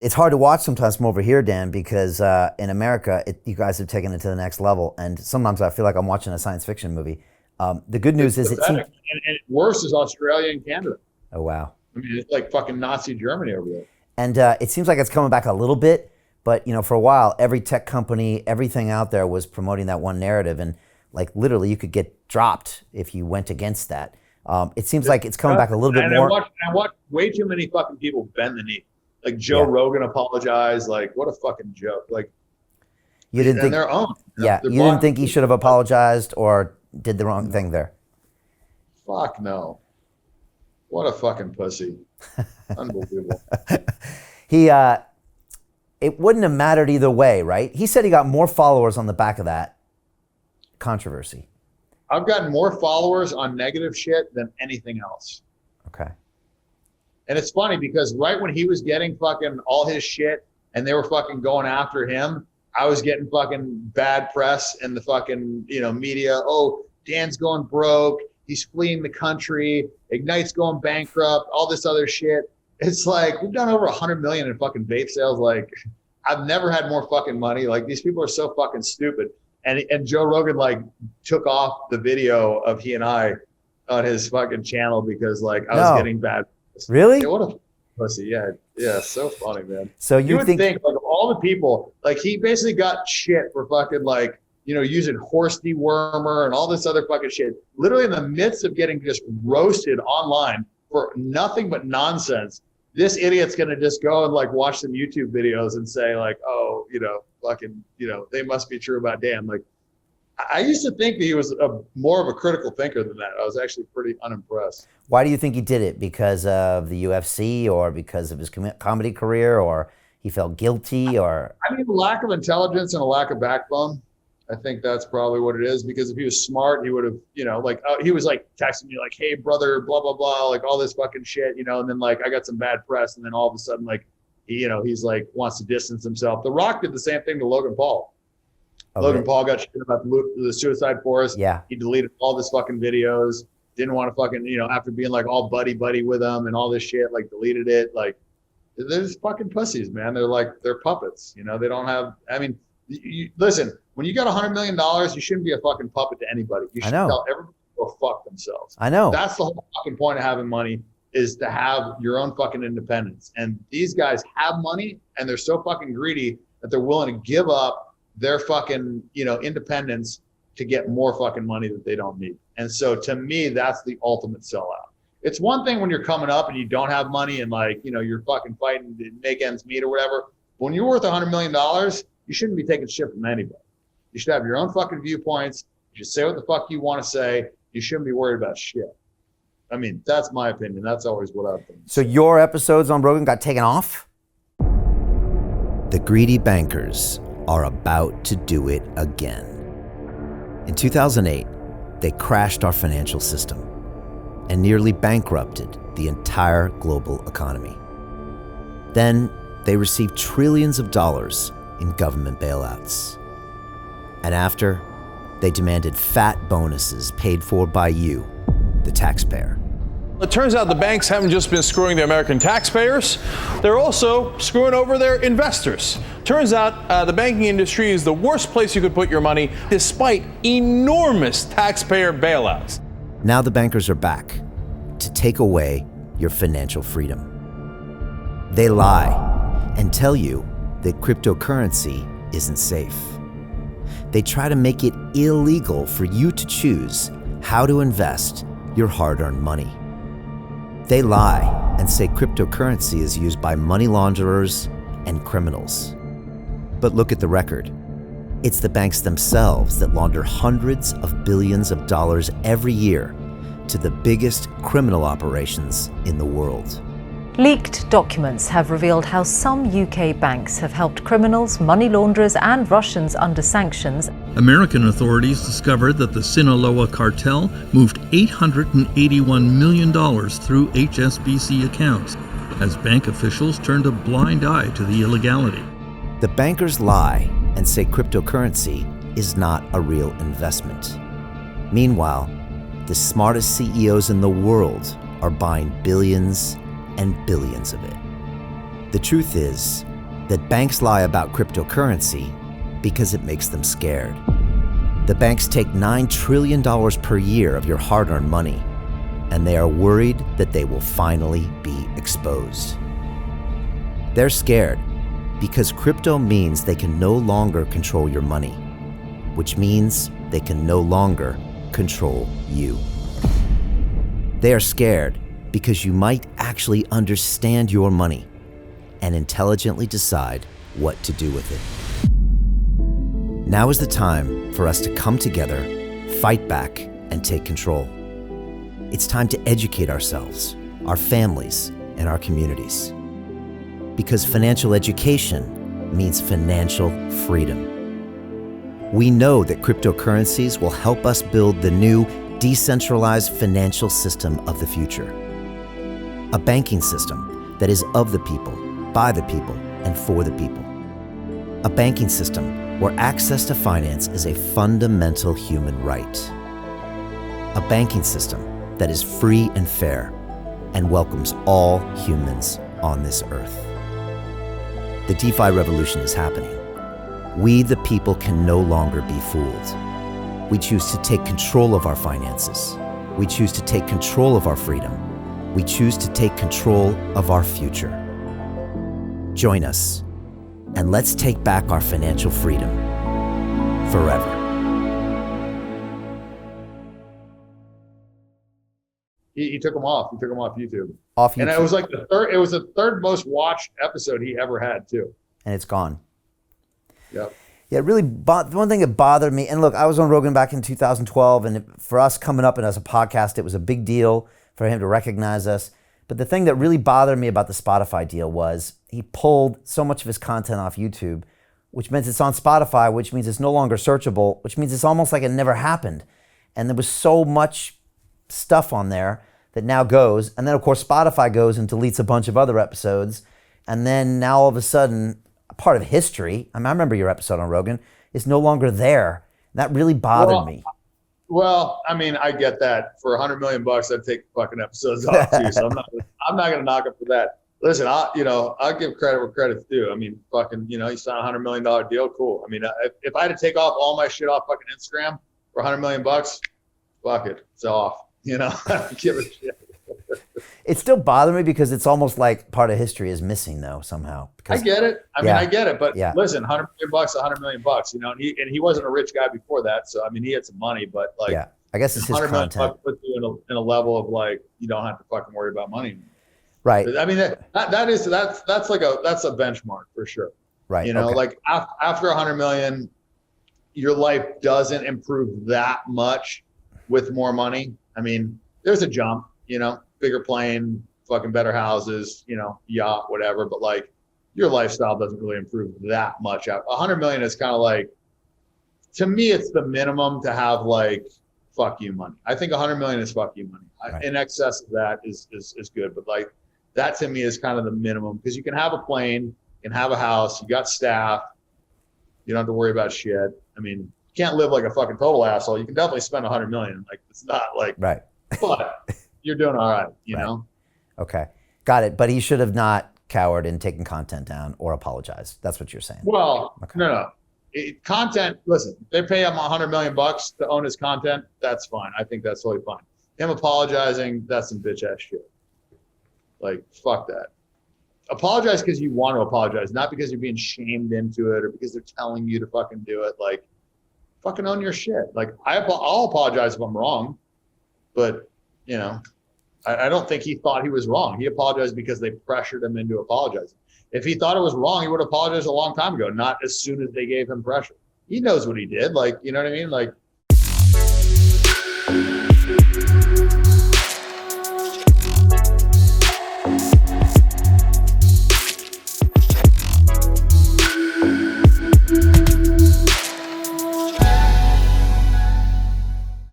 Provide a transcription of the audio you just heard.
It's hard to watch sometimes from over here, Dan, because in America, you guys have taken it to the next level. And sometimes I feel like I'm watching a science fiction movie. The good news is it seems... And worse is Australia and Canada. Oh, wow. I mean, it's like fucking Nazi Germany over there. And it seems like it's coming back a little bit. But, for a while, every tech company, everything out there was promoting that one narrative. And, like, literally, you could get dropped if you went against that. It seems like it's coming back a little bit more. I watch way too many fucking people bend the knee. Like Joe Rogan apologized. Like, what a fucking joke. Like, you didn't think their own. Yeah, you didn't think he should have apologized or did the wrong thing there? Fuck no. What a fucking pussy. Unbelievable. It wouldn't have mattered either way, right? He said he got more followers on the back of that controversy. I've gotten more followers on negative shit than anything else. Okay. And it's funny because right when he was getting fucking all his shit and they were fucking going after him, I was getting fucking bad press in the fucking, media. Oh, Dan's going broke. He's fleeing the country. Ignite's going bankrupt. All this other shit. It's like, we've done over 100 million in fucking vape sales. Like, I've never had more fucking money. Like, these people are so fucking stupid. And Joe Rogan, like, took off the video of he and I on his fucking channel because, like, I was getting bad. Really? Yeah, what a pussy. Yeah, so funny, man. So you would think, like, all the people, like, he basically got shit for fucking, like, using horse dewormer and all this other fucking shit. Literally in the midst of getting just roasted online for nothing but nonsense. This idiot's going to just go and, like, watch some YouTube videos and say, like, oh, fucking, they must be true about Dan. Like, I used to think that he was more of a critical thinker than that. I was actually pretty unimpressed. Why do you think he did it? Because of the UFC or because of his comedy career, or he felt guilty, or? I mean, a lack of intelligence and a lack of backbone. I think that's probably what it is, because if he was smart, he would have, he was like texting me like, hey, brother, blah, blah, blah, like all this fucking shit, and then, like, I got some bad press, and then all of a sudden, like, he's like, wants to distance himself. The Rock did the same thing to Logan Paul. Okay. Logan Paul got shit about the Suicide Forest. Yeah. He deleted all his fucking videos, didn't want to fucking, after being like all buddy with him and all this shit, like deleted it. Like, they're just fucking pussies, man. They're puppets, they don't have, I mean, listen, when you got $100 million, you shouldn't be a fucking puppet to anybody. You should tell everybody to go fuck themselves. I know. That's the whole fucking point of having money, is to have your own fucking independence. And these guys have money, and they're so fucking greedy that they're willing to give up their fucking, independence to get more fucking money that they don't need. And so to me, that's the ultimate sellout. It's one thing when you're coming up and you don't have money and, like, you're fucking fighting to make ends meet or whatever. But when you're worth $100 million, you shouldn't be taking shit from anybody. You should have your own fucking viewpoints. You should say what the fuck you want to say. You shouldn't be worried about shit. I mean, that's my opinion. That's always what I've done. So your episodes on Rogan got taken off? The greedy bankers are about to do it again. In 2008, they crashed our financial system and nearly bankrupted the entire global economy. Then they received trillions of dollars in government bailouts. And after, they demanded fat bonuses paid for by you, the taxpayer. It turns out the banks haven't just been screwing the American taxpayers, they're also screwing over their investors. Turns out the banking industry is the worst place you could put your money, despite enormous taxpayer bailouts. Now the bankers are back to take away your financial freedom. They lie and tell you that cryptocurrency isn't safe. They try to make it illegal for you to choose how to invest your hard-earned money. They lie and say cryptocurrency is used by money launderers and criminals. But look at the record. It's the banks themselves that launder hundreds of billions of dollars every year to the biggest criminal operations in the world. Leaked documents have revealed how some UK banks have helped criminals, money launderers and Russians under sanctions. American authorities discovered that the Sinaloa cartel moved $881 million through HSBC accounts as bank officials turned a blind eye to the illegality. The bankers lie and say cryptocurrency is not a real investment. Meanwhile, the smartest CEOs in the world are buying billions and billions of it. The truth is, that banks lie about cryptocurrency because it makes them scared. The banks take $9 trillion per year of your hard-earned money, and they are worried that they will finally be exposed. They're scared because crypto means they can no longer control your money, which means they can no longer control you. They are scared because you might actually understand your money and intelligently decide what to do with it. Now is the time for us to come together, fight back, and take control. It's time to educate ourselves, our families, and our communities. Because financial education means financial freedom. We know that cryptocurrencies will help us build the new decentralized financial system of the future. A banking system that is of the people, by the people, and for the people. A banking system where access to finance is a fundamental human right. A banking system that is free and fair and welcomes all humans on this earth. The DeFi revolution is happening. We, the people, can no longer be fooled. We choose to take control of our finances. We choose to take control of our freedom. We choose to take control of our future. Join us, and let's take back our financial freedom forever. He took him off. He took him off YouTube. Off YouTube. And it was like the third most watched episode he ever had too. And it's gone. Yep. Yeah, it really, one thing that bothered me, and look, I was on Rogan back in 2012, and for us coming up and as a podcast, it was a big deal for him to recognize us. But the thing that really bothered me about the Spotify deal was he pulled so much of his content off YouTube, which means it's on Spotify, which means it's no longer searchable, which means it's almost like it never happened. And there was so much stuff on there that now goes. And then, of course, Spotify goes and deletes a bunch of other episodes. And then now all of a sudden, a part of history, I remember your episode on Rogan, is no longer there. That really bothered me. Well, I mean, I get that. For $100 million, I'd take fucking episodes off too. So I'm not gonna knock him for that. Listen, I'll give credit where credit's due. I mean, fucking, you signed a $100 million deal, cool. I mean, if I had to take off all my shit off fucking Instagram for $100 million, fuck it, it's off. I don't give a shit. It still bothers me because it's almost like part of history is missing though somehow. I get it. I mean, I get it. But listen, $100 million, $100 million, and he wasn't a rich guy before that. So, I mean, he had some money, but like, I guess it's his content. $100 million puts you in a level of like, you don't have to fucking worry about money anymore. Right. I mean, that's a benchmark for sure. Right. Like after $100 million, your life doesn't improve that much with more money. I mean, there's a jump, bigger plane, fucking better houses, yacht, whatever. But like your lifestyle doesn't really improve that much. $100 million is kind of like, to me, it's the minimum to have like, fuck you money. I think $100 million is fuck you money. Right. In excess of that is good. But like that to me is kind of the minimum because you can have a plane, you can have a house, you got staff, you don't have to worry about shit. I mean, you can't live like a fucking total asshole. You can definitely spend $100 million. Like it's not like, right. But you're doing all right, you know? Okay. Got it. But he should have not cowered and taken content down or apologized. That's what you're saying. Well, no. Content, listen, they pay him $100 million to own his content. That's fine. I think that's totally fine. Him apologizing, that's some bitch ass shit. Like, fuck that. Apologize because you want to apologize, not because you're being shamed into it or because they're telling you to fucking do it. Like, fucking own your shit. Like, I'll apologize if I'm wrong, but, I don't think he thought he was wrong. He apologized because they pressured him into apologizing. If he thought it was wrong, he would have apologized a long time ago, not as soon as they gave him pressure. He knows what he did. Like, you know what I mean? Like,